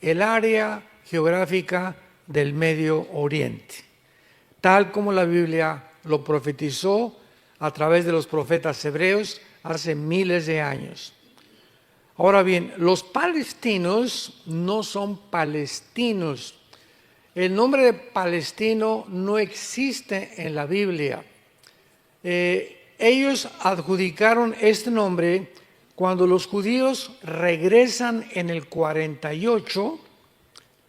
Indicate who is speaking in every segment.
Speaker 1: el área geográfica del Medio Oriente, tal como la Biblia lo profetizó a través de los profetas hebreos hace miles de años. Ahora bien, los palestinos no son palestinos. El nombre de palestino no existe en la Biblia. Ellos adjudicaron este nombre cuando los judíos regresan en el 48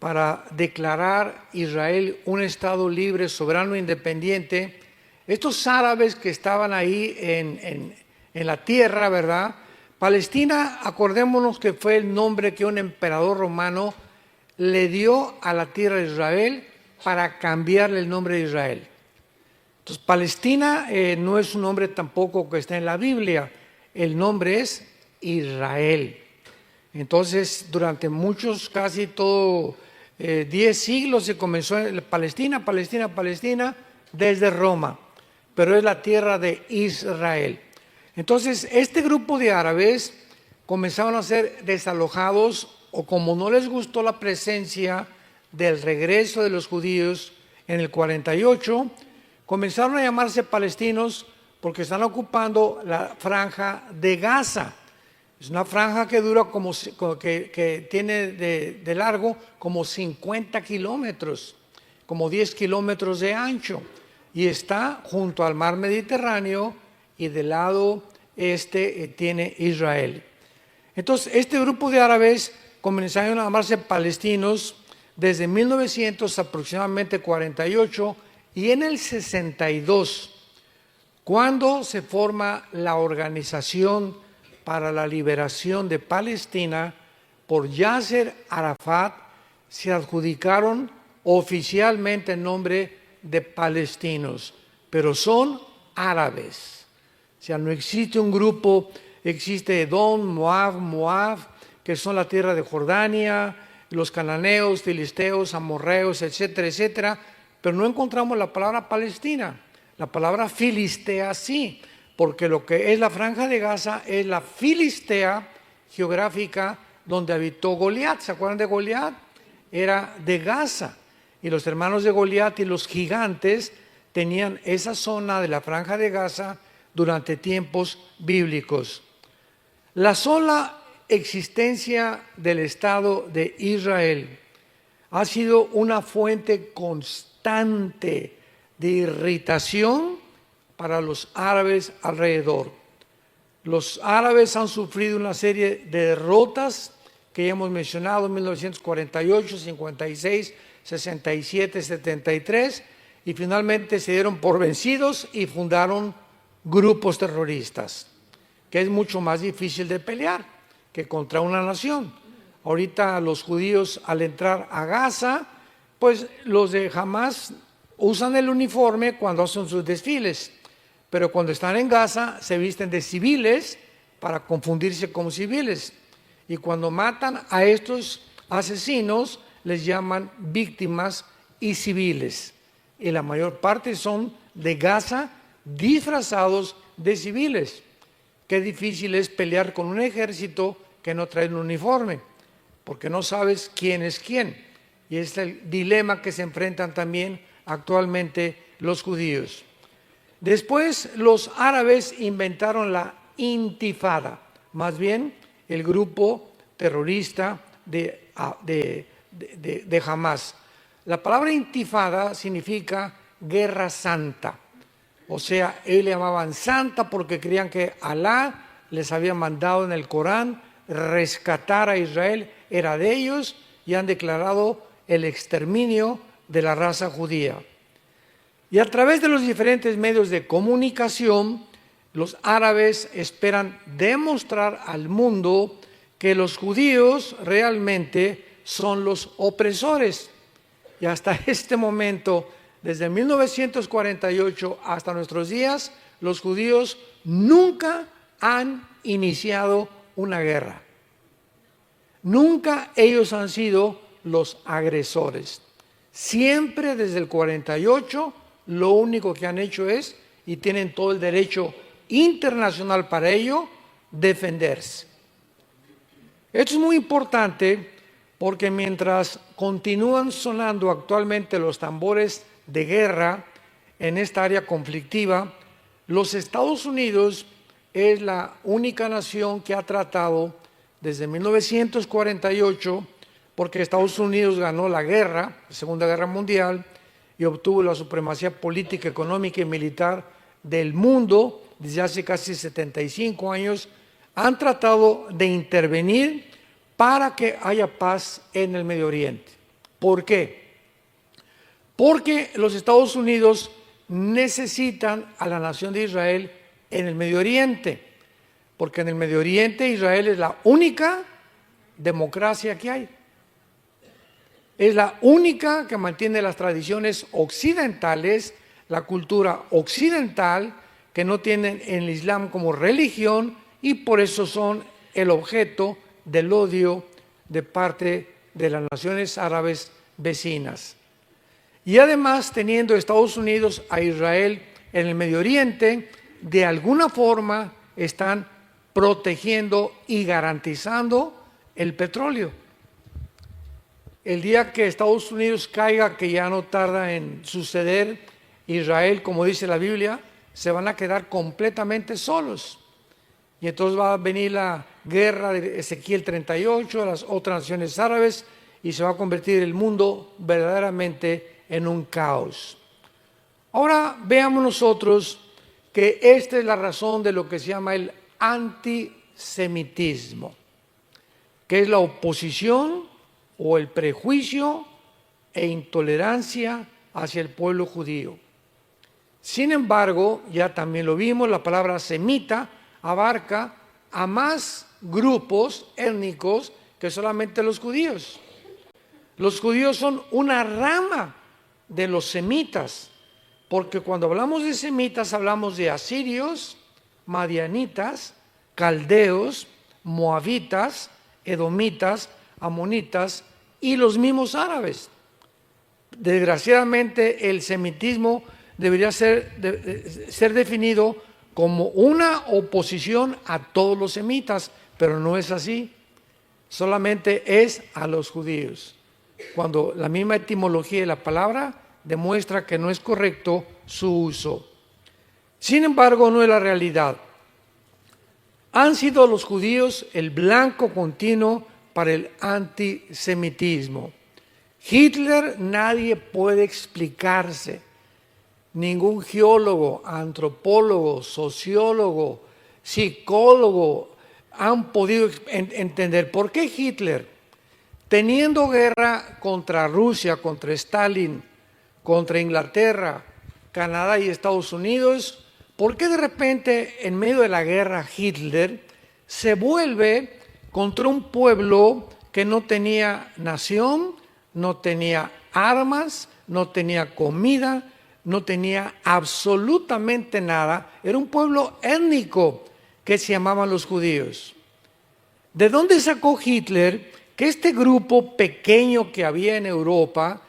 Speaker 1: para declarar Israel un estado libre, soberano e independiente. Estos árabes que estaban ahí en la tierra, ¿verdad? Palestina, acordémonos que fue el nombre que un emperador romano le dio a la tierra de Israel para cambiarle el nombre de Israel. Entonces, Palestina no es un nombre tampoco que está en la Biblia, el nombre es Israel. Entonces, durante muchos, casi todo 10 siglos se comenzó en Palestina, desde Roma, pero es la tierra de Israel. Entonces, este grupo de árabes comenzaron a ser desalojados, o como no les gustó la presencia del regreso de los judíos en el 48, comenzaron a llamarse palestinos porque están ocupando la franja de Gaza. Es una franja que dura que tiene de largo como 50 kilómetros, como 10 kilómetros de ancho, y está junto al mar Mediterráneo, y del lado este tiene Israel. Entonces, este grupo de árabes comenzaron a llamarse palestinos desde 1900, aproximadamente 48, y en el 62, cuando se forma la Organización para la Liberación de Palestina por Yasser Arafat, se adjudicaron oficialmente el nombre de palestinos, pero son árabes. O sea, no existe un grupo, existe Edom, Moab, que son la tierra de Jordania, los cananeos, filisteos, amorreos, etcétera, etcétera, pero no encontramos la palabra Palestina. La palabra Filistea sí, porque lo que es la franja de Gaza es la Filistea geográfica donde habitó Goliat. ¿Se acuerdan de Goliat? Era de Gaza, y los hermanos de Goliat y los gigantes tenían esa zona de la franja de Gaza durante tiempos bíblicos. La sola existencia del Estado de Israel ha sido una fuente constante de irritación para los árabes alrededor. Los árabes han sufrido una serie de derrotas que ya hemos mencionado en 1948, 56, 67, 73, y finalmente se dieron por vencidos y fundaron grupos terroristas, que es mucho más difícil de pelear que contra una nación. Ahorita los judíos, al entrar a Gaza, pues los de Hamas usan el uniforme cuando hacen sus desfiles, pero cuando están en Gaza se visten de civiles para confundirse como civiles, y cuando matan a estos asesinos les llaman víctimas y civiles, y la mayor parte son de Gaza disfrazados de civiles. Qué difícil es pelear con un ejército que no trae un uniforme, porque no sabes quién es quién, y es el dilema que se enfrentan también actualmente los judíos. Después los árabes inventaron la intifada, más bien el grupo terrorista de Hamas. La palabra intifada significa guerra santa, o sea, ellos le llamaban santa porque creían que Alá les había mandado en el Corán rescatar a Israel, era de ellos, y han declarado el exterminio de la raza judía. Y a través de los diferentes medios de comunicación, los árabes esperan demostrar al mundo que los judíos realmente son los opresores. Y hasta este momento, desde 1948 hasta nuestros días, los judíos nunca han iniciado una guerra. Nunca ellos han sido los agresores. Siempre desde el 48 lo único que han hecho es, y tienen todo el derecho internacional para ello, defenderse. Esto es muy importante porque mientras continúan sonando actualmente los tambores de guerra en esta área conflictiva, los Estados Unidos es la única nación que ha tratado desde 1948, porque Estados Unidos ganó la guerra, la Segunda Guerra Mundial, y obtuvo la supremacía política, económica y militar del mundo desde hace casi 75 años, han tratado de intervenir para que haya paz en el Medio Oriente. ¿Por qué? Porque los Estados Unidos necesitan a la nación de Israel en el Medio Oriente, porque en el Medio Oriente Israel es la única democracia que hay. Es la única que mantiene las tradiciones occidentales, la cultura occidental, que no tienen el Islam como religión y por eso son el objeto del odio de parte de las naciones árabes vecinas. Y además, teniendo Estados Unidos a Israel en el Medio Oriente, de alguna forma están protegiendo y garantizando el petróleo. El día que Estados Unidos caiga, que ya no tarda en suceder, Israel, como dice la Biblia, se van a quedar completamente solos. Y entonces va a venir la guerra de Ezequiel 38, a las otras naciones árabes, y se va a convertir el mundo verdaderamente en un caos. Ahora veamos nosotros que esta es la razón de lo que se llama el antisemitismo, que es la oposición o el prejuicio e intolerancia hacia el pueblo judío. Sin embargo, ya también lo vimos, la palabra semita abarca a más grupos étnicos que solamente los judíos. Los judíos son una rama de los semitas, porque cuando hablamos de semitas hablamos de asirios, madianitas, caldeos, moabitas, edomitas, amonitas y los mismos árabes. Desgraciadamente el semitismo debería ser definido como una oposición a todos los semitas, pero no es así. Solamente es a los judíos, cuando la misma etimología de la palabra demuestra que no es correcto su uso. Sin embargo, no es la realidad. Han sido los judíos el blanco continuo para el antisemitismo. Hitler nadie puede explicarse, ningún geólogo, antropólogo, sociólogo, psicólogo han podido entender por qué Hitler, teniendo guerra contra Rusia, contra Stalin, contra Inglaterra, Canadá y Estados Unidos, ¿por qué de repente en medio de la guerra Hitler se vuelve contra un pueblo que no tenía nación, no tenía armas, no tenía comida, no tenía absolutamente nada? Era un pueblo étnico que se llamaban los judíos. ¿De dónde sacó Hitler que este grupo pequeño que había en Europa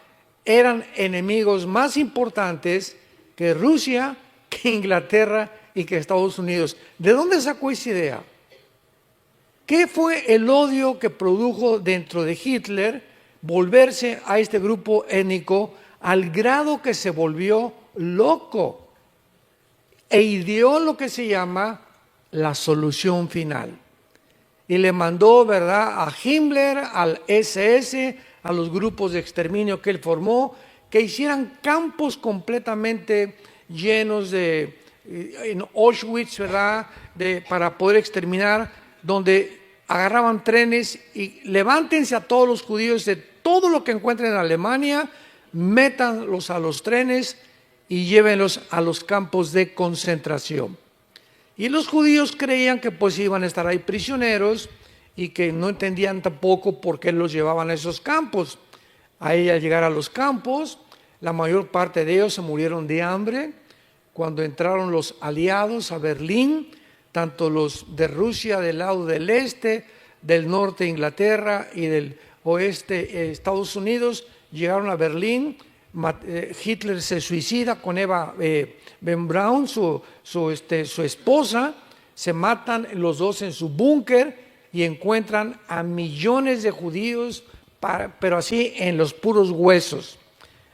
Speaker 1: eran enemigos más importantes que Rusia, que Inglaterra y que Estados Unidos? ¿De dónde sacó esa idea? ¿Qué fue el odio que produjo dentro de Hitler volverse a este grupo étnico al grado que se volvió loco e ideó lo que se llama la solución final? Y le mandó, ¿verdad?, a Himmler, al SS, a los grupos de exterminio que él formó, que hicieran campos completamente llenos de en Auschwitz, ¿verdad?, para poder exterminar, donde agarraban trenes y levántense a todos los judíos de todo lo que encuentren en Alemania, métanlos a los trenes y llévenlos a los campos de concentración. Y los judíos creían que pues iban a estar ahí prisioneros y que no entendían tampoco por qué los llevaban a esos campos. Ahí al llegar a los campos, la mayor parte de ellos se murieron de hambre. Cuando entraron los aliados a Berlín, tanto los de Rusia del lado del este, del norte Inglaterra y del oeste Estados Unidos, llegaron a Berlín. Hitler se suicida con Eva Ben Braun, su esposa. Se matan los dos en su búnker y encuentran a millones de judíos pero así en los puros huesos.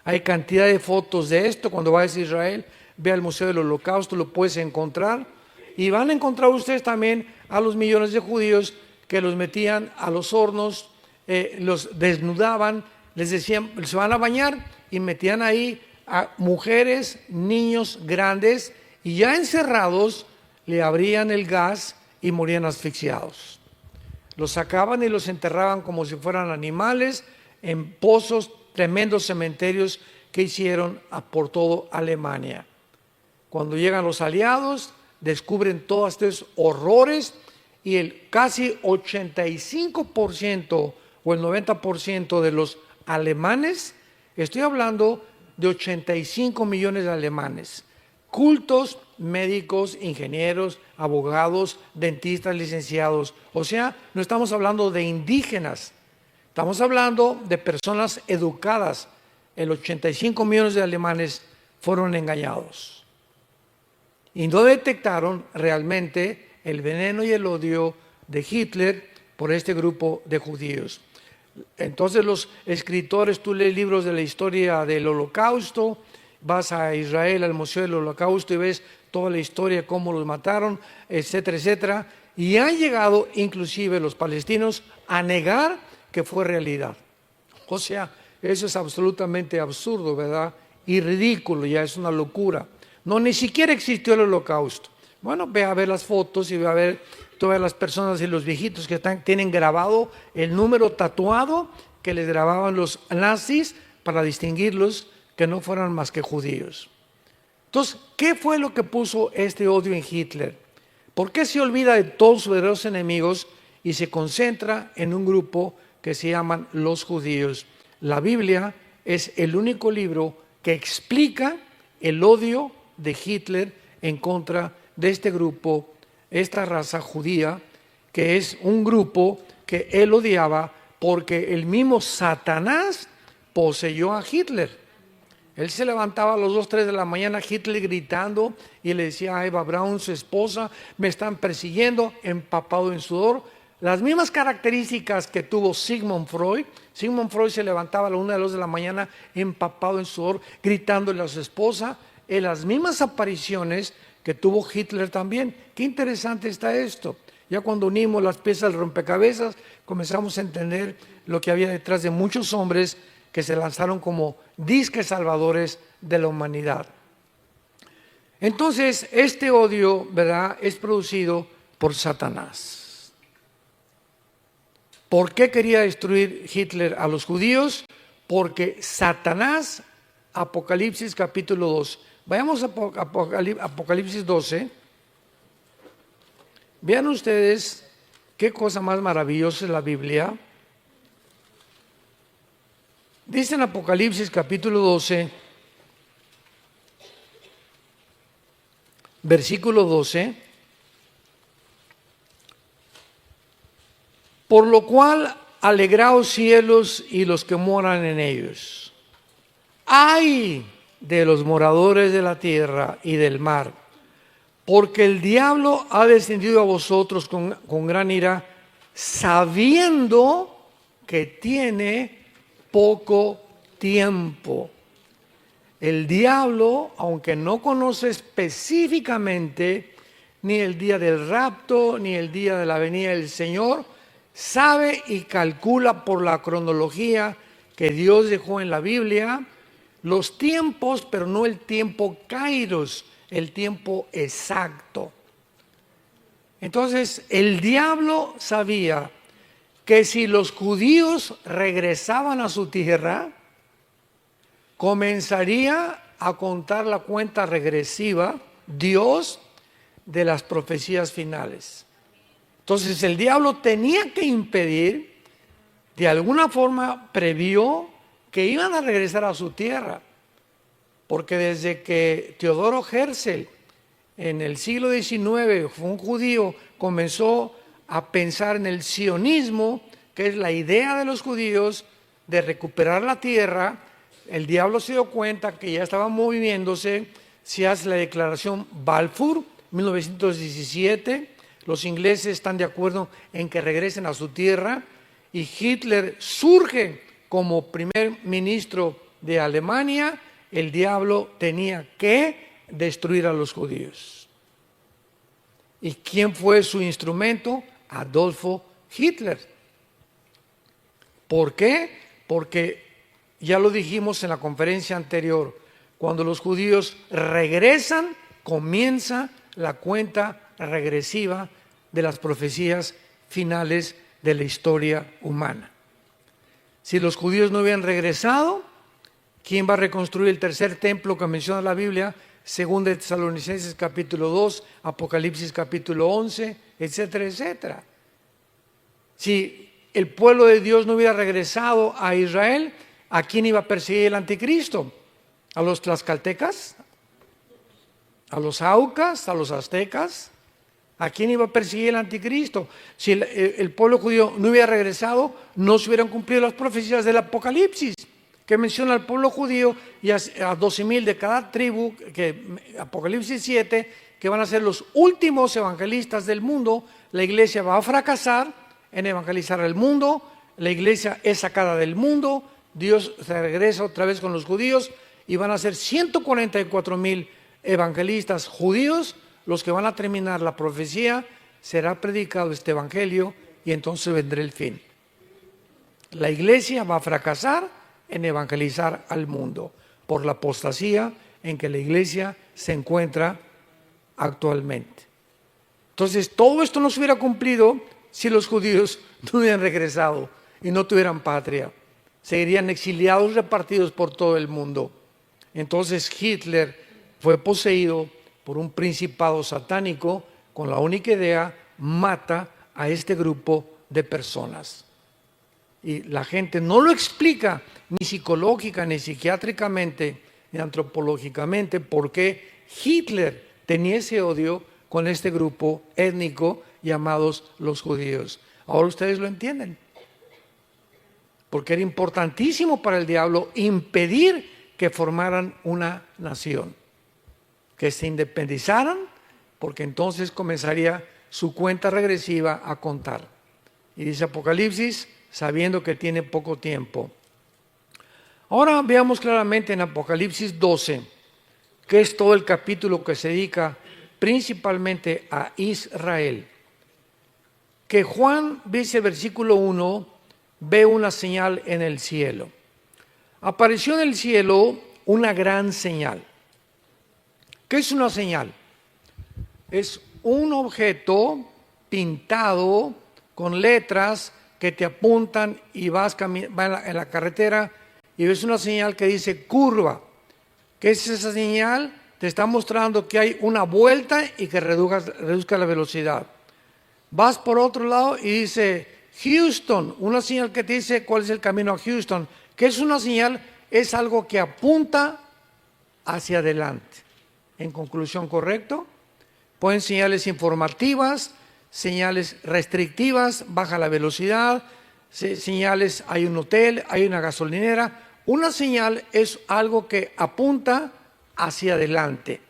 Speaker 1: Hay cantidad de fotos de esto. Cuando vayas a Israel, ve al Museo del Holocausto, lo puedes encontrar. Y van a encontrar ustedes también a los millones de judíos que los metían a los hornos, los desnudaban, les decían, se van a bañar, y metían ahí a mujeres, niños grandes, y ya encerrados le abrían el gas y morían asfixiados. Los sacaban y los enterraban como si fueran animales en pozos, tremendos cementerios que hicieron por todo Alemania. Cuando llegan los aliados, descubren todos estos horrores, y el casi 85% o el 90% de los alemanes, estoy hablando de 85 millones de alemanes, cultos, médicos, ingenieros, abogados, dentistas, licenciados. O sea, no estamos hablando de indígenas, estamos hablando de personas educadas. El 85 millones de alemanes fueron engañados y no detectaron realmente el veneno y el odio de Hitler por este grupo de judíos. Entonces los escritores, tú lees libros de la historia del Holocausto, vas a Israel, al Museo del Holocausto, y ves toda la historia, cómo los mataron, etcétera, etcétera. Y han llegado inclusive los palestinos a negar que fue realidad. O sea, eso es absolutamente absurdo, ¿verdad? Y ridículo, ya es una locura. No, ni siquiera existió el Holocausto. Bueno, ve a ver las fotos y ve a ver todas las personas y los viejitos que tienen grabado el número tatuado que les grababan los nazis para distinguirlos, que no fueran más que judíos. Entonces, ¿qué fue lo que puso este odio en Hitler? ¿Por qué se olvida de todos sus verdaderos enemigos y se concentra en un grupo que se llaman los judíos? La Biblia es el único libro que explica el odio de Hitler en contra de este grupo, esta raza judía, que es un grupo que él odiaba porque el mismo Satanás poseyó a Hitler. Él se levantaba a las 2, 3 de la mañana, Hitler gritando, y le decía a Eva Braun, su esposa, me están persiguiendo, empapado en sudor. Las mismas características que tuvo Sigmund Freud. Sigmund Freud se levantaba a las 1 de la mañana, empapado en sudor, gritándole a su esposa. En las mismas apariciones que tuvo Hitler también. Qué interesante está esto. Ya cuando unimos las piezas del rompecabezas, comenzamos a entender lo que había detrás de muchos hombres que se lanzaron como disques salvadores de la humanidad. Entonces, este odio, ¿verdad?, es producido por Satanás. ¿Por qué quería destruir Hitler a los judíos? Porque Satanás, Apocalipsis capítulo 2. Vayamos a Apocalipsis 12. Vean ustedes qué cosa más maravillosa es la Biblia. Dice en Apocalipsis capítulo 12, versículo 12, por lo cual alegraos cielos y los que moran en ellos. ¡Ay de los moradores de la tierra y del mar! Porque el diablo ha descendido a vosotros con gran ira, sabiendo que tiene poco tiempo. El diablo, aunque no conoce específicamente ni el día del rapto, ni el día de la venida del Señor, sabe y calcula por la cronología que Dios dejó en la Biblia los tiempos, pero no el tiempo kairos, el tiempo exacto. Entonces, el diablo sabía que si los judíos regresaban a su tierra, comenzaría a contar la cuenta regresiva, Dios, de las profecías finales. Entonces el diablo tenía que impedir, de alguna forma previó que iban a regresar a su tierra, porque desde que Teodoro Herzl en el siglo XIX fue un judío, comenzó a pensar en el sionismo, que es la idea de los judíos de recuperar la tierra. El diablo se dio cuenta que ya estaba moviéndose, se hace la declaración Balfour, 1917, los ingleses están de acuerdo en que regresen a su tierra, y Hitler surge como primer ministro de Alemania, el diablo tenía que destruir a los judíos. ¿Y quién fue su instrumento? Adolfo Hitler. ¿Por qué? Porque ya lo dijimos en la conferencia anterior, cuando los judíos regresan, comienza la cuenta regresiva de las profecías finales de la historia humana. Si los judíos no hubieran regresado, ¿quién va a reconstruir el tercer templo que menciona la Biblia? Según de Tesalonicenses capítulo 2, Apocalipsis capítulo 11, etcétera, etcétera. Si el pueblo de Dios no hubiera regresado a Israel, ¿a quién iba a perseguir el anticristo? ¿A los tlaxcaltecas? ¿A los aucas? ¿A los aztecas? ¿A quién iba a perseguir el anticristo? Si el pueblo judío no hubiera regresado, no se hubieran cumplido las profecías del Apocalipsis, que menciona al pueblo judío y a 12,000 de cada tribu, que Apocalipsis 7, que van a ser los últimos evangelistas del mundo. La iglesia va a fracasar en evangelizar al mundo, la iglesia es sacada del mundo, Dios se regresa otra vez con los judíos y van a ser 144,000 evangelistas judíos los que van a terminar la profecía. Será predicado este evangelio y entonces vendrá el fin. La iglesia va a fracasar en evangelizar al mundo por la apostasía en que la iglesia se encuentra actualmente. Entonces, todo esto no se hubiera cumplido si los judíos no hubieran regresado y no tuvieran patria. Seguirían exiliados, repartidos por todo el mundo. Entonces Hitler fue poseído por un principado satánico con la única idea: mata a este grupo de personas. Y la gente no lo explica ni psicológica, ni psiquiátricamente, ni antropológicamente, por qué Hitler tenía ese odio con este grupo étnico llamados los judíos. Ahora ustedes lo entienden. Porque era importantísimo para el diablo impedir que formaran una nación, que se independizaran, porque entonces comenzaría su cuenta regresiva a contar. Y dice Apocalipsis, sabiendo que tiene poco tiempo. Ahora veamos claramente en Apocalipsis 12, que es todo el capítulo que se dedica principalmente a Israel. Que Juan, dice el versículo 1, ve una señal en el cielo. Apareció en el cielo una gran señal. ¿Qué es una señal? Es un objeto pintado con letras que te apuntan y vas en la carretera y ves una señal que dice curva. ¿Qué es esa señal? Te está mostrando que hay una vuelta y que reduzca la velocidad. Vas por otro lado y dice Houston, una señal que te dice cuál es el camino a Houston. ¿Qué es una señal? Es algo que apunta hacia adelante. En conclusión, ¿correcto? Pueden señales informativas, señales restrictivas, baja la velocidad, señales, hay un hotel, hay una gasolinera. Una señal es algo que apunta hacia adelante.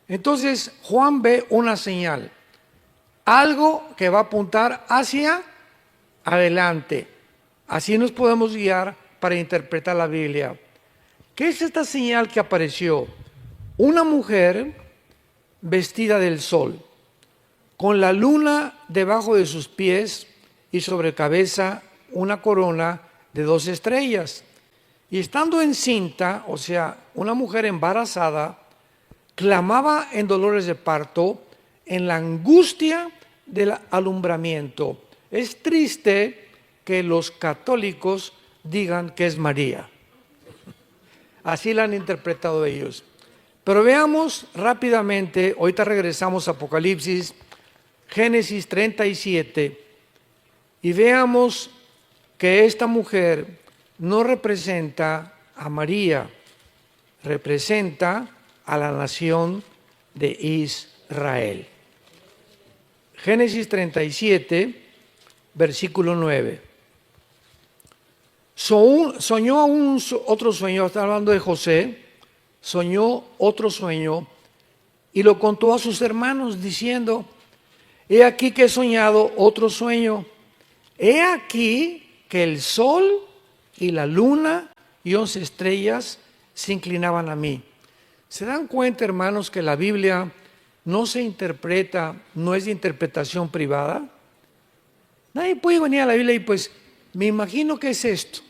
Speaker 1: Entonces, Juan ve una señal, algo que va a apuntar hacia adelante. Así nos podemos guiar para interpretar la Biblia. ¿Qué es esta señal que apareció? Una mujer vestida del sol, con la luna debajo de sus pies y sobre cabeza una corona de 2 estrellas. Y estando encinta, o sea, una mujer embarazada, clamaba en dolores de parto, en la angustia del alumbramiento. Es triste que los católicos digan que es María. Así la han interpretado ellos. Pero veamos rápidamente, ahorita regresamos a Apocalipsis, Génesis 37, y veamos que esta mujer no representa a María, representa a la nación de Israel. Génesis 37, versículo 9. Soñó otro sueño, está hablando de José, soñó otro sueño y lo contó a sus hermanos diciendo: he aquí que he soñado otro sueño, he aquí que el sol y la luna y 11 estrellas se inclinaban a mí. ¿Se dan cuenta, hermanos, que la Biblia no se interpreta, no es de interpretación privada? Nadie puede venir a la Biblia y pues, me imagino que es esto.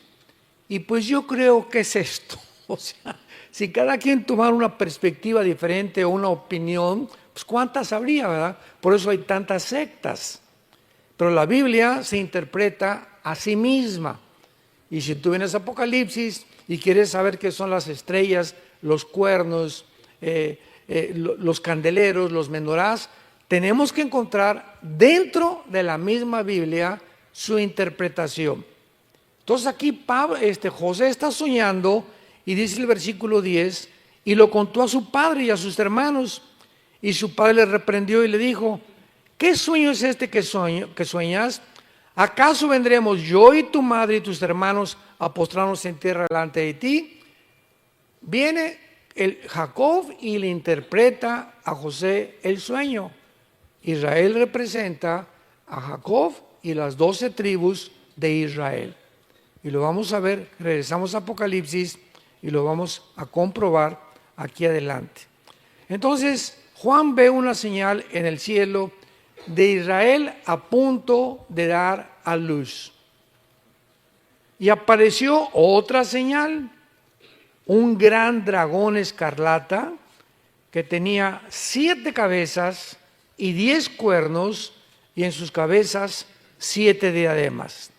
Speaker 1: Y pues yo creo que es esto. O sea, si cada quien tomara una perspectiva diferente o una opinión, pues cuántas habría, ¿verdad? Por eso hay tantas sectas. Pero la Biblia se interpreta a sí misma. Y si tú vienes a Apocalipsis y quieres saber qué son las estrellas, los cuernos, los candeleros, los menorás, tenemos que encontrar dentro de la misma Biblia su interpretación. Entonces aquí José está soñando y dice el versículo 10, y lo contó a su padre y a sus hermanos, y su padre le reprendió y le dijo, ¿qué sueño es este que sueñas? ¿Acaso vendremos yo y tu madre y tus hermanos a postrarnos en tierra delante de ti? Viene Jacob y le interpreta a José el sueño. Israel representa a Jacob y las 12 tribus de Israel. Y lo vamos a ver, regresamos a Apocalipsis y lo vamos a comprobar aquí adelante. Entonces, Juan ve una señal en el cielo de Israel a punto de dar a luz. Y apareció otra señal, un gran dragón escarlata que tenía 7 cabezas y 10 cuernos, y en sus cabezas 7 diademas.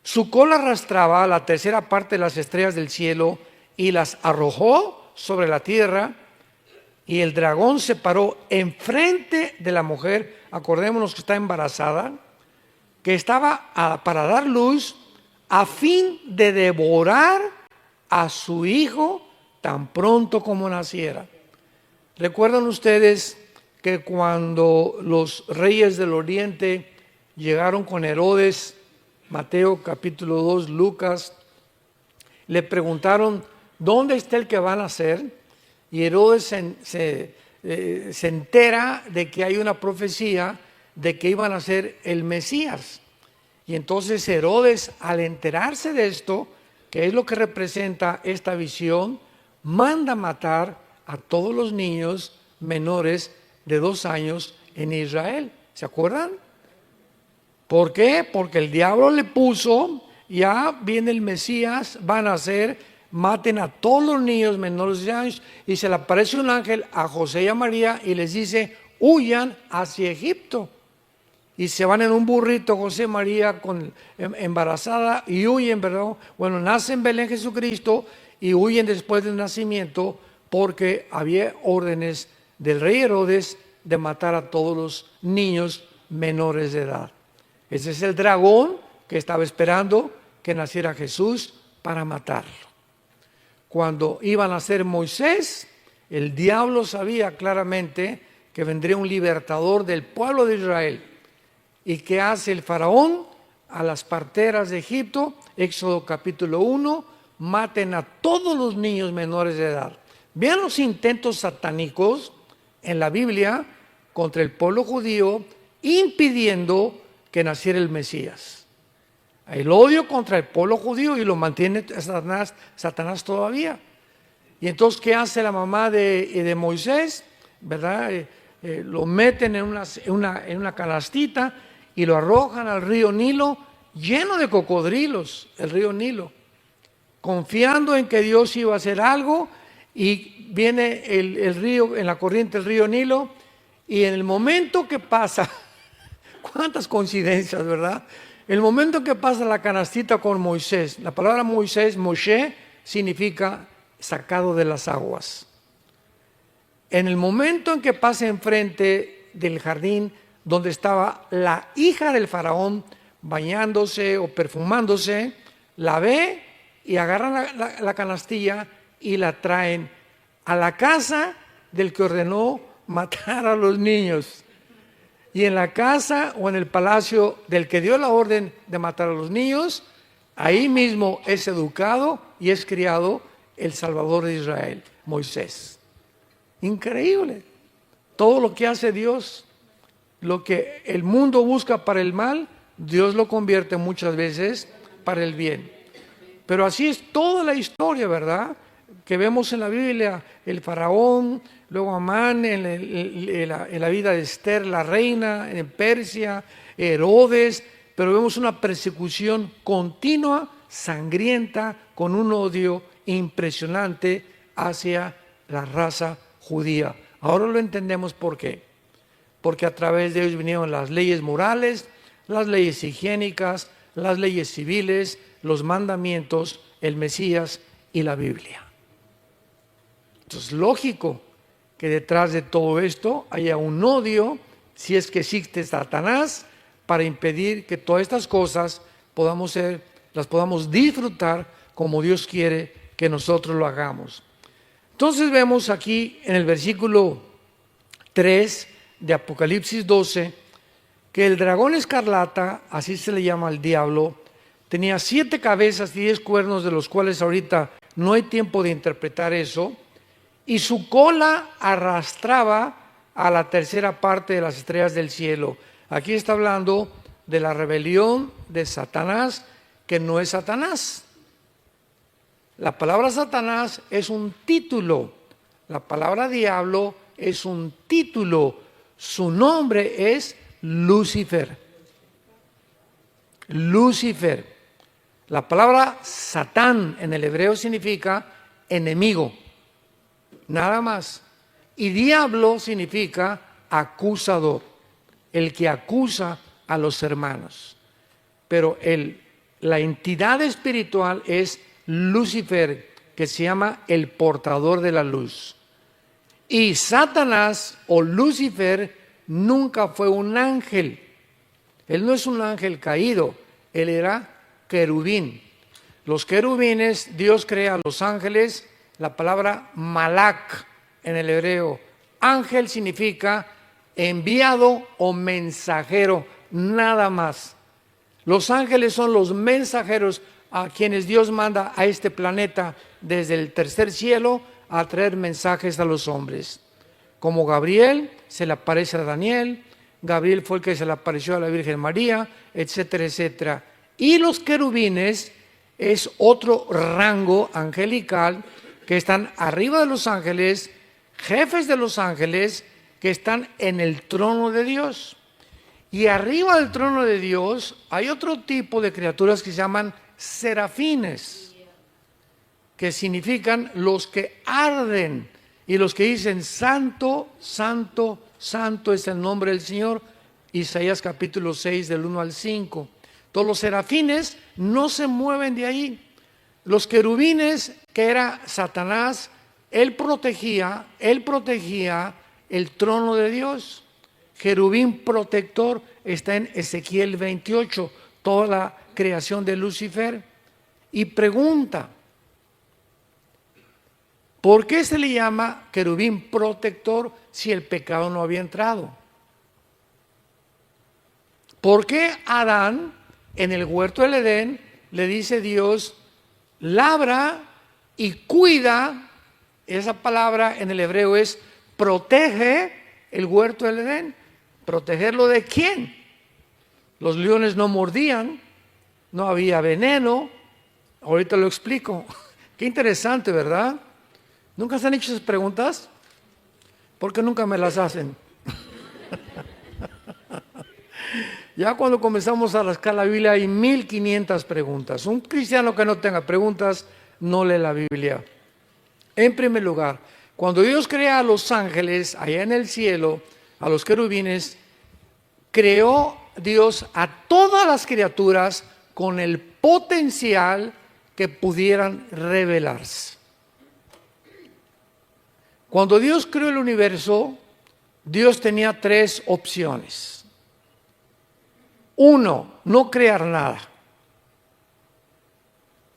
Speaker 1: Su cola arrastraba la tercera parte de las estrellas del cielo y las arrojó sobre la tierra, y el dragón se paró enfrente de la mujer, acordémonos que está embarazada, que estaba para dar luz, a fin de devorar a su hijo tan pronto como naciera. ¿Recuerdan ustedes que cuando los reyes del oriente llegaron con Herodes, Mateo capítulo 2, Lucas, le preguntaron, ¿dónde está el que va a nacer? Y Herodes se entera de que hay una profecía de que iban a ser el Mesías. Y entonces Herodes, al enterarse de esto, que es lo que representa esta visión, manda matar a todos los niños menores de 2 años en Israel. ¿Se acuerdan? ¿Por qué? Porque el diablo le puso, ya viene el Mesías, van a nacer, maten a todos los niños menores de 2 años, y se le aparece un ángel a José y a María y les dice, huyan hacia Egipto. Y se van en un burrito, José y María embarazada, y huyen, ¿verdad? Bueno, nace en Belén Jesucristo y huyen después del nacimiento porque había órdenes del rey Herodes de matar a todos los niños menores de edad. Ese es el dragón que estaba esperando que naciera Jesús para matarlo. Cuando iba a nacer Moisés, el diablo sabía claramente que vendría un libertador del pueblo de Israel. ¿Y qué hace el faraón? A las parteras de Egipto, Éxodo capítulo 1, maten a todos los niños menores de edad. Vean los intentos satánicos en la Biblia contra el pueblo judío, impidiendo que naciera el Mesías. El odio contra el pueblo judío, y lo mantiene Satanás todavía. Y entonces, ¿qué hace la mamá de Moisés? ¿Verdad? Lo meten en una canastita y lo arrojan al río Nilo, lleno de cocodrilos, el río Nilo, confiando en que Dios iba a hacer algo. Y viene el río, en la corriente del río Nilo, y en el momento que pasa, cuántas coincidencias, ¿verdad? El momento que pasa la canastita con Moisés, la palabra Moisés, Moshe, significa sacado de las aguas. En el momento en que pasa enfrente del jardín donde estaba la hija del faraón bañándose o perfumándose, la ve y agarran la canastilla y la traen a la casa del que ordenó matar a los niños. Y en la casa o en el palacio del que dio la orden de matar a los niños, ahí mismo es educado y es criado el Salvador de Israel, Moisés. Increíble. Todo lo que hace Dios, lo que el mundo busca para el mal, Dios lo convierte muchas veces para el bien. Pero así es toda la historia, ¿verdad? Que vemos en la Biblia, el faraón, luego Amán, en la vida de Esther, la reina, en Persia, Herodes, pero vemos una persecución continua, sangrienta, con un odio impresionante hacia la raza judía. Ahora lo entendemos por qué. Porque a través de ellos vinieron las leyes morales, las leyes higiénicas, las leyes civiles, los mandamientos, el Mesías y la Biblia. Entonces, lógico que detrás de todo esto haya un odio, si es que existe Satanás, para impedir que todas estas cosas las podamos disfrutar como Dios quiere que nosotros lo hagamos. Entonces vemos aquí en el versículo 3 de Apocalipsis 12, que el dragón escarlata, así se le llama al diablo, tenía 7 cabezas y 10 cuernos, de los cuales ahorita no hay tiempo de interpretar eso, y su cola arrastraba a la tercera parte de las estrellas del cielo. Aquí está hablando de la rebelión de Satanás, que no es Satanás. La palabra Satanás es un título, la palabra diablo es un título, su nombre es Lucifer. Lucifer. La palabra Satán en el hebreo significa enemigo, nada más. Y diablo significa acusador, el que acusa a los hermanos. Pero la entidad espiritual es Lucifer, que se llama el portador de la luz. Y Satanás o Lucifer nunca fue un ángel. Él no es un ángel caído, él era querubín. Los querubines, Dios crea a los ángeles, la palabra malak en el hebreo. Ángel significa enviado o mensajero, nada más. Los ángeles son los mensajeros a quienes Dios manda a este planeta desde el tercer cielo a traer mensajes a los hombres. Como Gabriel se le aparece a Daniel, Gabriel fue el que se le apareció a la Virgen María, etcétera, etcétera. Y los querubines es otro rango angelical que están arriba de los ángeles, jefes de los ángeles, que están en el trono de Dios. Y arriba del trono de Dios hay otro tipo de criaturas que se llaman serafines, que significan los que arden y los que dicen santo, santo, santo es el nombre del Señor. Isaías capítulo 6 del 1 al 5. Todos los serafines no se mueven de ahí. Los querubines, que era Satanás, él protegía el trono de Dios. Querubín protector está en Ezequiel 28, toda la creación de Lucifer. Y pregunta, ¿por qué se le llama querubín protector si el pecado no había entrado? ¿Por qué Adán en el huerto del Edén le dice Dios, labra y cuida? Esa palabra en el hebreo es protege el huerto del Edén. ¿Protegerlo de quién? Los leones no mordían, no había veneno. Ahorita lo explico. Qué interesante, ¿verdad? ¿Nunca se han hecho esas preguntas? ¿Por qué nunca me las hacen? Ya cuando comenzamos a rascar la Biblia hay 1500 preguntas. Un cristiano que no tenga preguntas no lee la Biblia. En primer lugar, cuando Dios crea a los ángeles allá en el cielo, a los querubines, creó Dios a todas las criaturas con el potencial que pudieran revelarse. Cuando Dios creó el universo, Dios tenía 3 opciones. 1, no crear nada.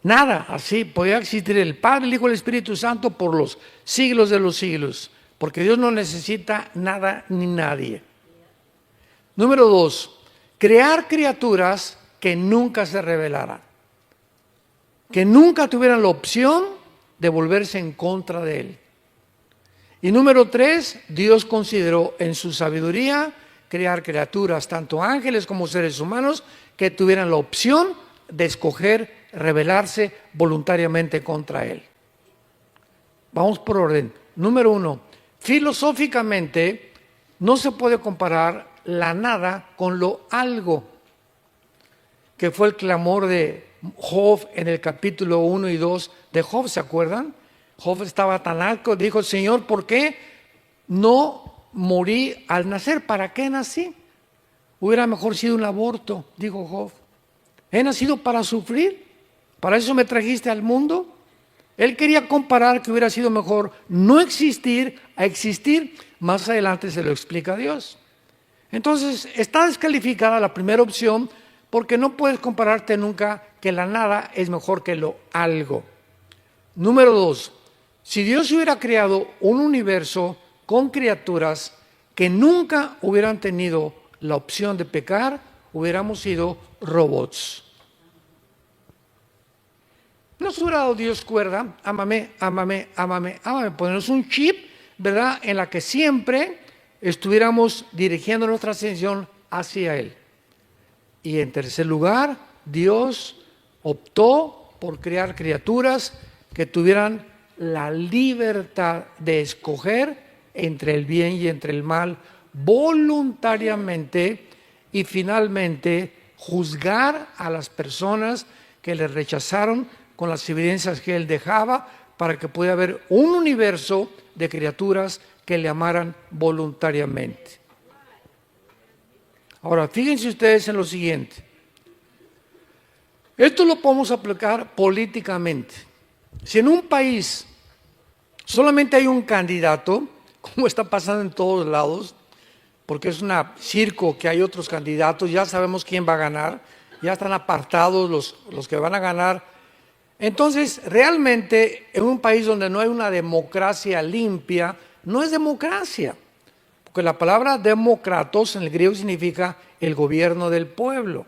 Speaker 1: Nada, así podía existir el Padre, el Hijo y el Espíritu Santo por los siglos de los siglos, porque Dios no necesita nada ni nadie. Número 2, crear criaturas que nunca se rebelaran, que nunca tuvieran la opción de volverse en contra de Él. Y número 3, Dios consideró en su sabiduría crear criaturas, tanto ángeles como seres humanos, que tuvieran la opción de escoger rebelarse voluntariamente contra Él. Vamos por orden. Número 1, filosóficamente no se puede comparar la nada con lo algo, que fue el clamor de Job en el capítulo 1 y 2 de Job, ¿se acuerdan? Job estaba tan alto, dijo: Señor, ¿por qué no morí al nacer? ¿Para qué nací? Hubiera mejor sido un aborto, dijo Job. He nacido para sufrir, para eso me trajiste al mundo. Él quería comparar que hubiera sido mejor no existir a existir. Más adelante se lo explica Dios. Entonces está descalificada la primera opción, porque no puedes compararte nunca que la nada es mejor que lo algo. Número 2, si Dios hubiera creado un universo con criaturas que nunca hubieran tenido la opción de pecar, hubiéramos sido robots. Nos hubiera dado Dios cuerda, ámame, ámame, ámame, ámame, ponernos un chip, ¿verdad?, en la que siempre estuviéramos dirigiendo nuestra atención hacia Él. Y en tercer lugar, Dios optó por crear criaturas que tuvieran la libertad de escoger entre el bien y entre el mal voluntariamente, y finalmente juzgar a las personas que le rechazaron con las evidencias que Él dejaba, para que pudiera haber un universo de criaturas que le amaran voluntariamente. Ahora, fíjense ustedes en lo siguiente. Esto lo podemos aplicar políticamente. Si en un país solamente hay un candidato, como está pasando en todos lados, porque es un circo que hay otros candidatos, ya sabemos quién va a ganar, ya están apartados los que van a ganar. Entonces, realmente, en un país donde no hay una democracia limpia, no es democracia. Porque la palabra demócratos en el griego significa el gobierno del pueblo.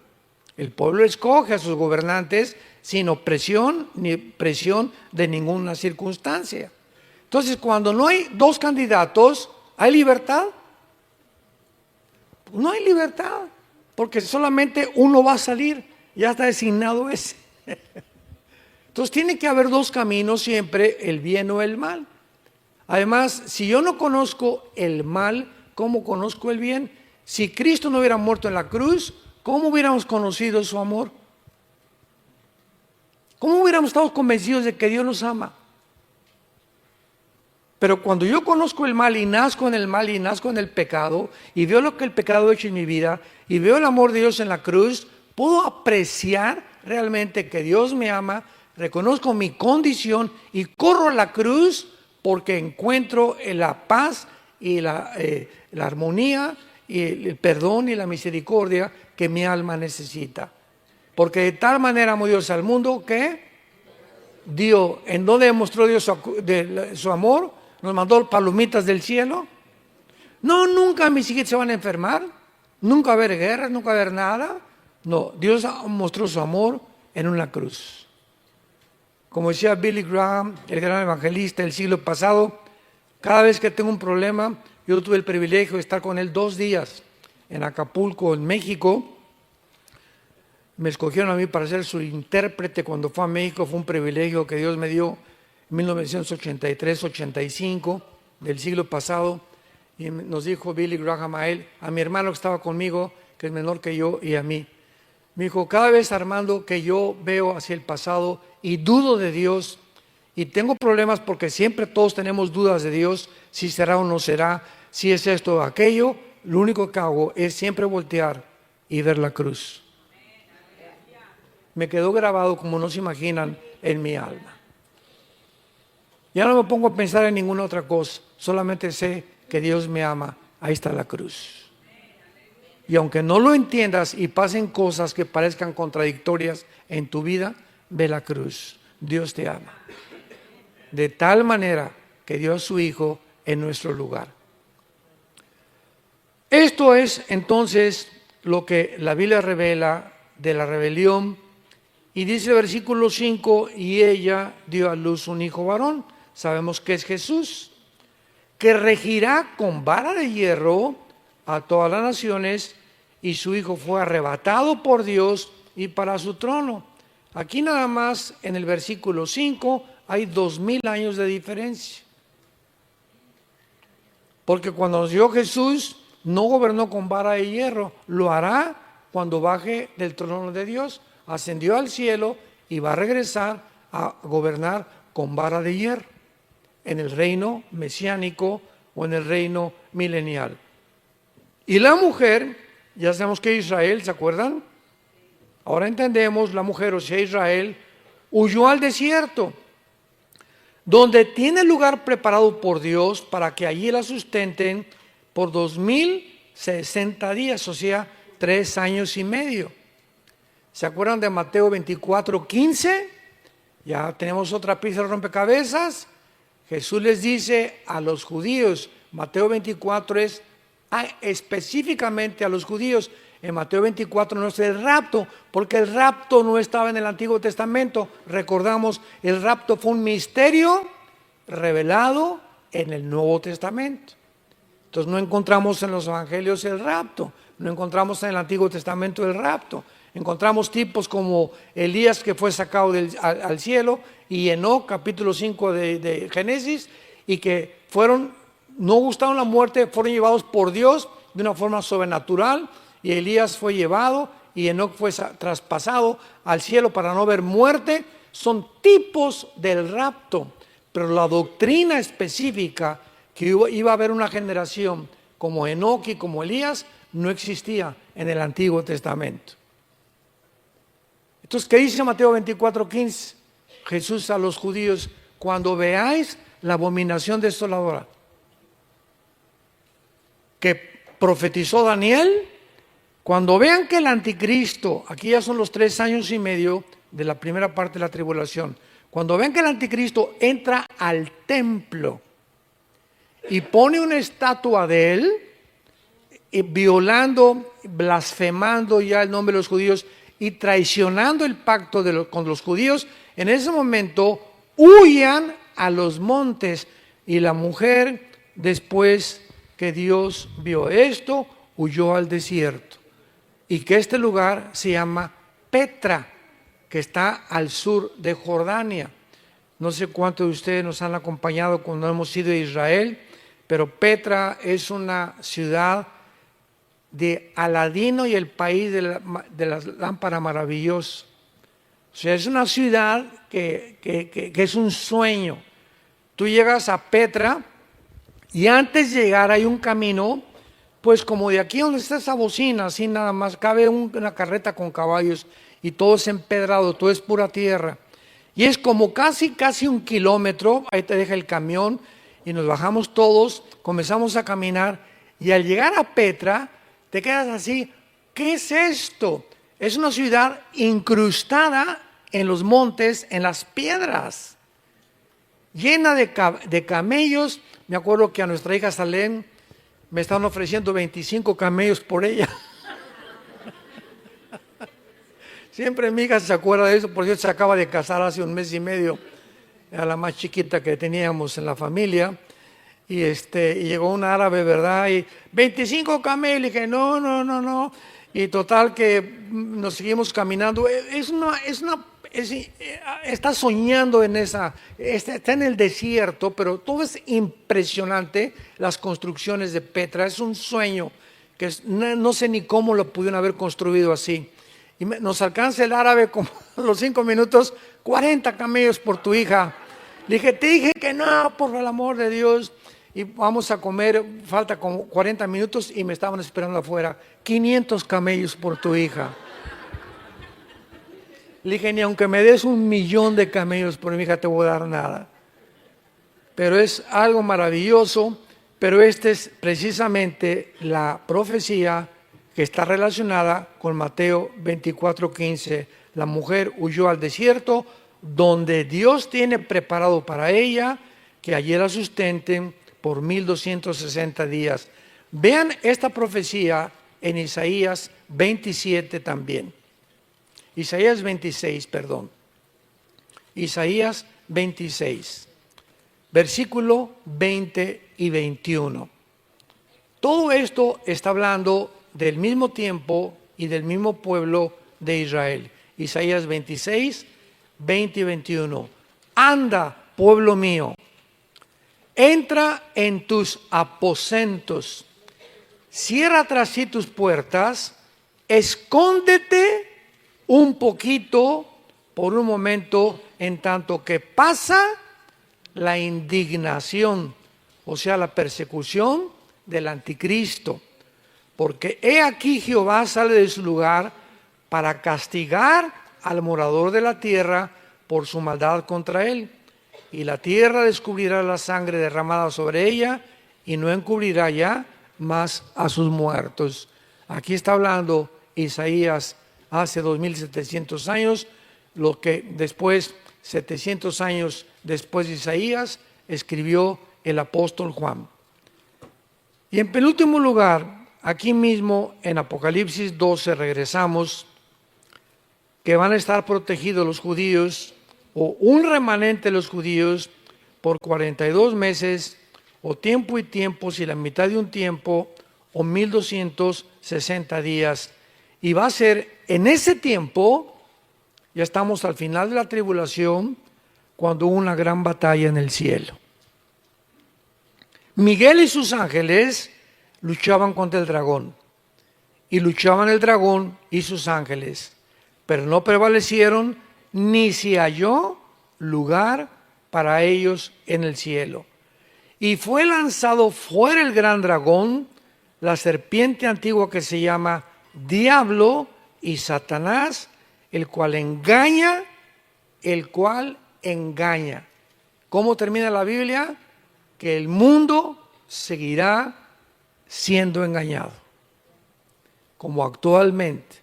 Speaker 1: El pueblo escoge a sus gobernantes sin opresión ni presión de ninguna circunstancia. Entonces, cuando no hay dos candidatos, ¿hay libertad? No hay libertad, porque solamente uno va a salir, ya está designado ese. Entonces tiene que haber dos caminos siempre, el bien o el mal. Además, si yo no conozco el mal, ¿cómo conozco el bien? Si Cristo no hubiera muerto en la cruz, ¿cómo hubiéramos conocido su amor? ¿Cómo hubiéramos estado convencidos de que Dios nos ama? Pero cuando yo conozco el mal y nazco en el mal y nazco en el pecado, y veo lo que el pecado ha hecho en mi vida, y veo el amor de Dios en la cruz, puedo apreciar realmente que Dios me ama, reconozco mi condición y corro a la cruz, porque encuentro la paz y la armonía y el perdón y la misericordia que mi alma necesita. Porque de tal manera amó Dios al mundo que dio. ¿En dónde demostró Dios su amor? ¿Nos mandó palomitas del cielo? No, nunca mis hijos se van a enfermar, nunca va a haber guerras, nunca va a haber nada. No, Dios mostró su amor en una cruz. Como decía Billy Graham, el gran evangelista del siglo pasado, cada vez que tengo un problema, yo tuve el privilegio de estar con él 2 días en Acapulco, en México. Me escogieron a mí para ser su intérprete cuando fue a México. Fue un privilegio que Dios me dio en 1983-85 del siglo pasado. Y nos dijo Billy Graham a él, a mi hermano que estaba conmigo, que es menor que yo, y a mí. Me dijo: cada vez, Armando, que yo veo hacia el pasado y dudo de Dios, y tengo problemas porque siempre todos tenemos dudas de Dios, si será o no será, si es esto o aquello, lo único que hago es siempre voltear y ver la cruz. Me quedó grabado, como no se imaginan, en mi alma. Ya no me pongo a pensar en ninguna otra cosa, solamente sé que Dios me ama. Ahí está la cruz. Y aunque no lo entiendas y pasen cosas que parezcan contradictorias en tu vida, ve la cruz. Dios te ama. De tal manera que dio a su Hijo en nuestro lugar. Esto es entonces lo que la Biblia revela de la rebelión. Y dice el versículo 5, y ella dio a luz un hijo varón. Sabemos que es Jesús, que regirá con vara de hierro a todas las naciones, y su hijo fue arrebatado por Dios y para su trono. Aquí nada más en el versículo 5 hay 2000 años de diferencia. Porque cuando nos dio Jesús, no gobernó con vara de hierro, lo hará cuando baje del trono de Dios. Ascendió al cielo y va a regresar a gobernar con vara de hierro en el reino mesiánico o en el reino milenial. Y la mujer, ya sabemos que Israel, ¿se acuerdan? Ahora entendemos, la mujer, o sea Israel, huyó al desierto, donde tiene lugar preparado por Dios para que allí la sustenten por 2060 días, o sea, 3 años y medio. ¿Se acuerdan de Mateo 24:15? Ya tenemos otra pieza de rompecabezas. Jesús les dice a los judíos, Mateo 24 es específicamente a los judíos. En Mateo 24 no es el rapto, porque el rapto no estaba en el Antiguo Testamento. Recordamos, el rapto fue un misterio revelado en el Nuevo Testamento. Entonces no encontramos en los evangelios el rapto, no encontramos en el Antiguo Testamento el rapto. Encontramos tipos como Elías, que fue sacado al cielo, y Enoc, capítulo 5 de Génesis, y que no gustaron la muerte, fueron llevados por Dios de una forma sobrenatural, y Elías fue llevado y Enoc fue traspasado al cielo para no ver muerte. Son tipos del rapto, pero la doctrina específica que iba a haber una generación como Enoc y como Elías no existía en el Antiguo Testamento. Entonces, ¿qué dice Mateo 24:15? Jesús a los judíos: cuando veáis la abominación desoladora que profetizó Daniel, cuando vean que el anticristo, aquí ya son los 3 años y medio de la primera parte de la tribulación, cuando vean que el anticristo entra al templo y pone una estatua de él, violando, blasfemando ya el nombre de los judíos y traicionando el pacto con los judíos, en ese momento huyan a los montes. Y la mujer, después que Dios vio esto, huyó al desierto. Y que este lugar se llama Petra, que está al sur de Jordania. No sé cuántos de ustedes nos han acompañado cuando hemos ido a Israel, pero Petra es una ciudad de Aladino y el país de la lámpara maravillosa. O sea, es una ciudad que es un sueño. Tú llegas a Petra y antes de llegar hay un camino, pues como de aquí donde está esa bocina, así nada más, cabe una carreta con caballos y todo es empedrado, todo es pura tierra. Y es como casi 1 kilómetro, ahí te deja el camión y nos bajamos todos, comenzamos a caminar y al llegar a Petra, te quedas así, ¿qué es esto? Es una ciudad incrustada en los montes, en las piedras, llena de camellos. Me acuerdo que a nuestra hija Salem me estaban ofreciendo 25 camellos por ella. Siempre mi hija se acuerda de eso, porque se acaba de casar hace 1 mes y medio, era la más chiquita que teníamos en la familia. Y llegó un árabe, ¿verdad? Y 25 camellos, y dije, no. Y total que nos seguimos caminando. Está soñando en está en el desierto, pero todo es impresionante, las construcciones de Petra. Es un sueño, que no sé ni cómo lo pudieron haber construido así. Y nos alcanza el árabe como a los 5 minutos, 40 camellos por tu hija. Le dije, te dije que no, por el amor de Dios. Y vamos a comer, falta como 40 minutos y me estaban esperando afuera. 500 camellos por tu hija. Le dije, ni aunque me des 1.000.000 de camellos por mi hija te voy a dar nada. Pero es algo maravilloso, pero esta es precisamente la profecía que está relacionada con Mateo 24:15. La mujer huyó al desierto, donde Dios tiene preparado para ella que allí la sustenten por 1260 días. Vean esta profecía en Isaías 27 también. Isaías 26, perdón. Isaías 26, versículo 20 y 21. Todo esto está hablando del mismo tiempo y del mismo pueblo de Israel. Isaías 26, 20 y 21. Anda, pueblo mío, entra en tus aposentos, cierra tras sí tus puertas, escóndete un poquito por un momento en tanto que pasa la indignación, o sea, la persecución del anticristo. Porque he aquí Jehová sale de su lugar para castigar al morador de la tierra por su maldad contra él. Y la tierra descubrirá la sangre derramada sobre ella y no encubrirá ya más a sus muertos. Aquí está hablando Isaías hace 2700 años, lo que después, 700 años después de Isaías, escribió el apóstol Juan. Y en penúltimo lugar, aquí mismo en Apocalipsis 12 regresamos, que van a estar protegidos los judíos, o un remanente de los judíos, por 42 meses, o tiempo y tiempo, si la mitad de un tiempo, o 1260 días. Y va a ser en ese tiempo, ya estamos al final de la tribulación, cuando hubo una gran batalla en el cielo. Miguel y sus ángeles luchaban contra el dragón, y luchaban el dragón y sus ángeles, pero no prevalecieron, ni se halló lugar para ellos en el cielo. Y fue lanzado fuera el gran dragón, la serpiente antigua que se llama Diablo y Satanás, el cual engaña. ¿Cómo termina la Biblia? Que el mundo seguirá siendo engañado, como actualmente.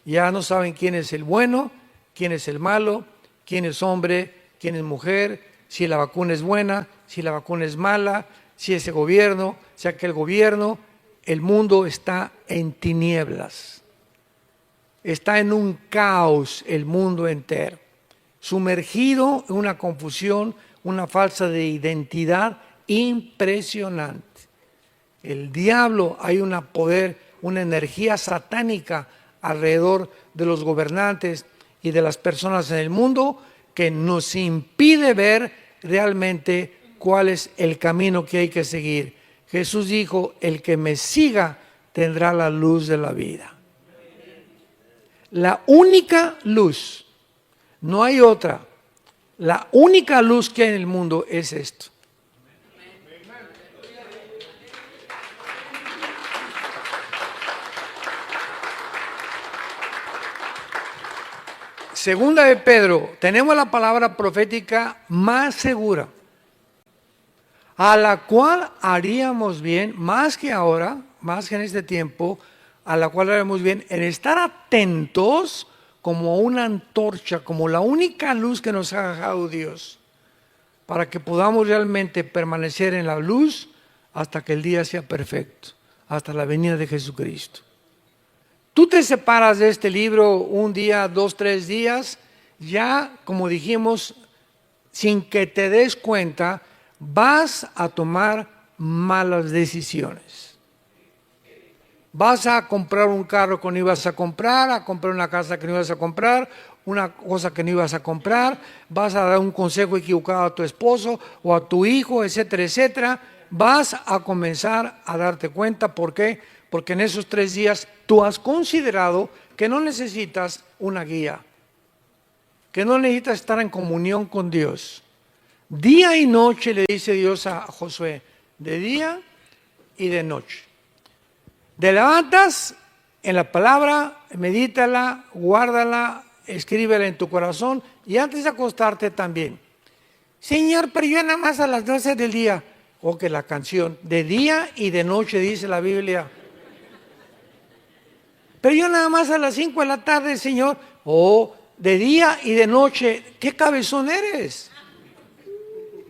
Speaker 1: Ya no saben quién es el bueno, quién es el malo, quién es hombre, quién es mujer, si la vacuna es buena, si la vacuna es mala, si ese gobierno, si aquel gobierno. El mundo está en tinieblas, está en un caos el mundo entero, sumergido en una confusión, una falsa de identidad impresionante. El diablo, hay un poder, una energía satánica alrededor de los gobernantes y de las personas en el mundo que nos impide ver realmente cuál es el camino que hay que seguir. Jesús dijo, el que me siga tendrá la luz de la vida. La única luz, no hay otra. La única luz que hay en el mundo es esto. Segunda de Pedro, tenemos la palabra profética más segura, a la cual haríamos bien, más que ahora, más que en este tiempo, a la cual haríamos bien en estar atentos como una antorcha, como la única luz que nos ha dejado Dios, para que podamos realmente permanecer en la luz hasta que el día sea perfecto, hasta la venida de Jesucristo. Tú te separas de este libro un día, 2, 3 días, ya, como dijimos, sin que te des cuenta, vas a tomar malas decisiones. Vas a comprar un carro que no ibas a comprar una casa que no ibas a comprar, una cosa que no ibas a comprar, vas a dar un consejo equivocado a tu esposo o a tu hijo, etcétera, etcétera. Vas a comenzar a darte cuenta. ¿Por qué? Porque en esos 3 días tú has considerado que no necesitas una guía, que no necesitas estar en comunión con Dios. Día y noche le dice Dios a Josué, de día y de noche. Te levantas en la palabra, medítala, guárdala, escríbela en tu corazón y antes de acostarte también. Señor, pero yo nada más a las 12 del día. O que la canción, de día y de noche dice la Biblia. Pero yo nada más a las 5 de la tarde, Señor. Oh, de día y de noche, ¿qué cabezón eres?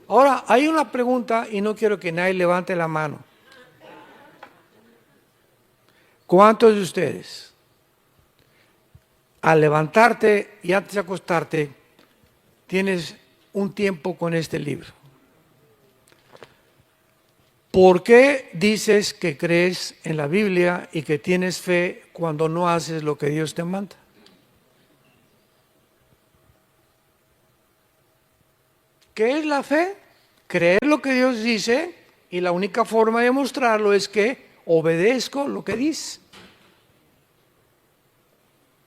Speaker 1: Ahora, hay una pregunta y no quiero que nadie levante la mano. ¿Cuántos de ustedes, al levantarte y antes de acostarte, tienes un tiempo con este libro? ¿por qué dices que crees en la Biblia y que tienes fe cuando no haces lo que Dios te manda? ¿Qué es la fe? Creer lo que Dios dice, y la única forma de mostrarlo es que obedezco lo que dice.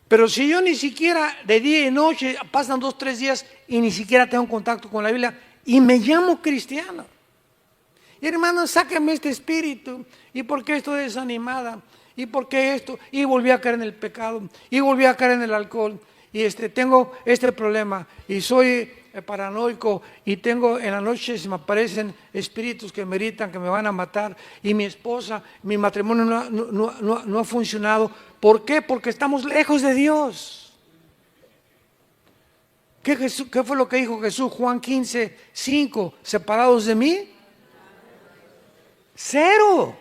Speaker 1: Pero si yo ni siquiera de día y noche, pasan 2, 3 días y ni siquiera tengo contacto con la Biblia y me llamo cristiano. Y hermano, sáqueme este espíritu. ¿Y por qué estoy desanimada? ¿Y por qué esto? Y volví a caer en el pecado. Y volví a caer en el alcohol. Y tengo este problema. Y soy paranoico. Y tengo en la noche se me aparecen espíritus que me gritan que me van a matar. Y mi esposa, mi matrimonio no ha funcionado. ¿Por qué? Porque estamos lejos de Dios. ¿Qué fue lo que dijo Jesús? Juan 15:5. ¿Separados de mí? Cero.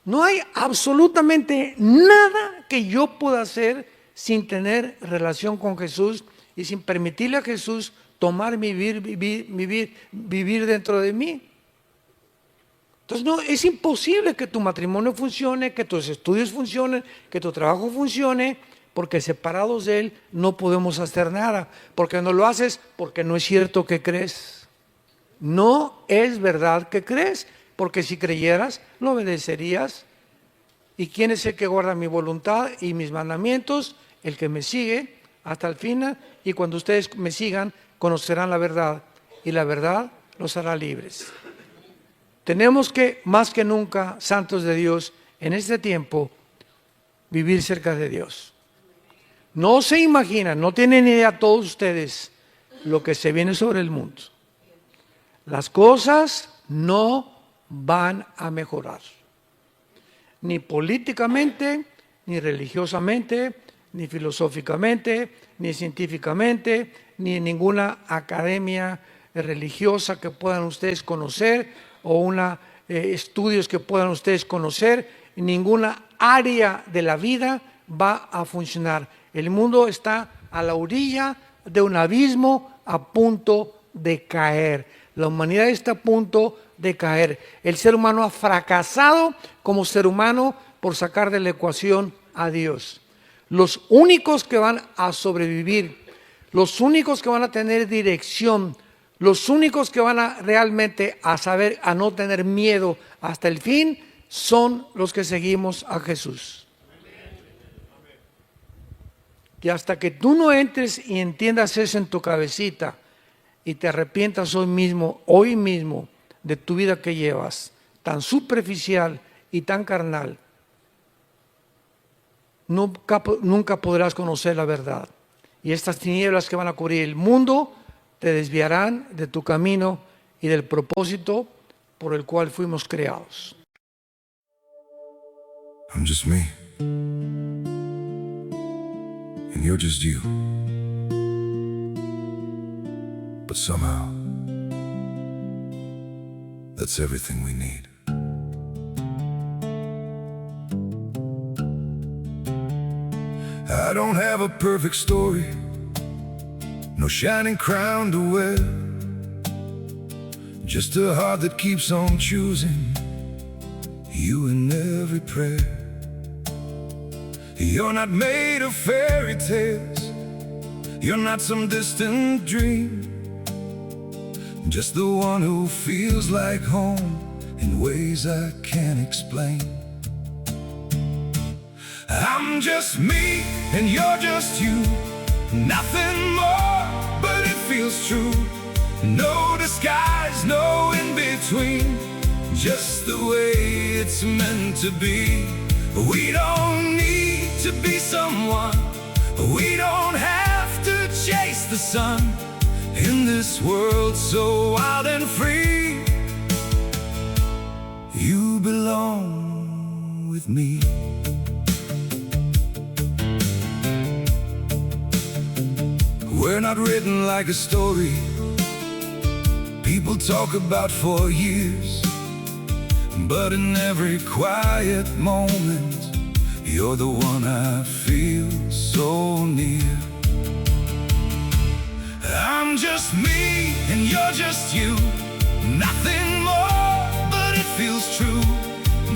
Speaker 1: No hay absolutamente nada que yo pueda hacer sin tener relación con Jesús y sin permitirle a Jesús tomar vivir dentro de mí. Entonces no, es imposible que tu matrimonio funcione, que tus estudios funcionen, que tu trabajo funcione, porque separados de Él no podemos hacer nada. Porque no lo haces, porque no es cierto que crees. No es verdad que crees. Porque si creyeras, lo obedecerías. ¿Y quién es el que guarda mi voluntad y mis mandamientos? El que me sigue hasta el final. Y cuando ustedes me sigan, conocerán la verdad. Y la verdad los hará libres. Tenemos que, más que nunca, santos de Dios, en este tiempo, vivir cerca de Dios. No se imaginan, no tienen idea todos ustedes lo que se viene sobre el mundo. Las cosas no van a mejorar, ni políticamente, ni religiosamente, ni filosóficamente, ni científicamente, ni en ninguna academia religiosa que puedan ustedes conocer o estudios que puedan ustedes conocer. En ninguna área de la vida va a funcionar. El mundo está a la orilla de un abismo a punto de caer. La humanidad está a punto de caer. El ser humano ha fracasado como ser humano por sacar de la ecuación a Dios. Los únicos que van a sobrevivir, los únicos que van a tener dirección, los únicos que van a realmente a saber, a no tener miedo hasta el fin, son los que seguimos a Jesús. Y hasta que tú no entres y entiendas eso en tu cabecita y te arrepientas hoy mismo, de tu vida que llevas, tan superficial y tan carnal, nunca podrás conocer la verdad. Y estas tinieblas que van a cubrir el mundo te desviarán de tu camino y del propósito por el cual fuimos creados.
Speaker 2: I'm just me, and you're just you. But somehow, that's everything we need. I don't have a perfect story, no shining crown to wear, just a heart that keeps on choosing you in every prayer. You're not made of fairy tales, you're not some distant dream, just the one who feels like home in ways I can't explain. I'm just me and you're just you, nothing more, but it feels true. No disguise, no in between, just the way it's meant to be. We don't need to be someone, we don't have to chase the sun. In this world so wild and free, you belong with me. We're not written like a story people talk about for years, but in every quiet moment, you're the one I feel so near. I'm just me and you're just you, nothing more, but it feels true.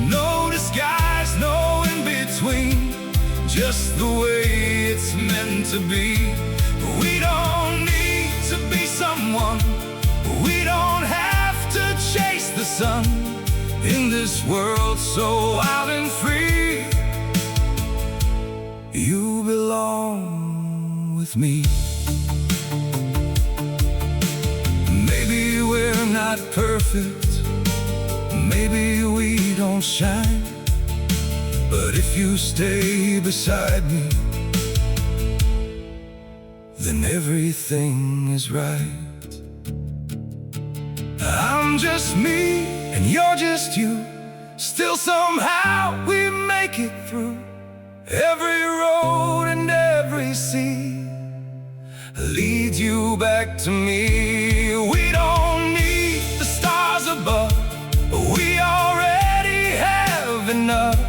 Speaker 2: No disguise, no in between, just the way it's meant to be. We don't need to be someone, we don't have to chase the sun. In this world so wild and free, you belong with me. Maybe we're not perfect, maybe we don't shine, but if you stay beside me, then everything is right. I'm just me and you're just you, still somehow we make it through. Every road and every sea leads you back to me. We don't need the stars above, we already have enough.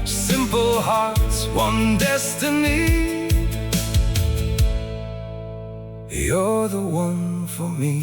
Speaker 2: Simple hearts, one destiny, you're the one for me.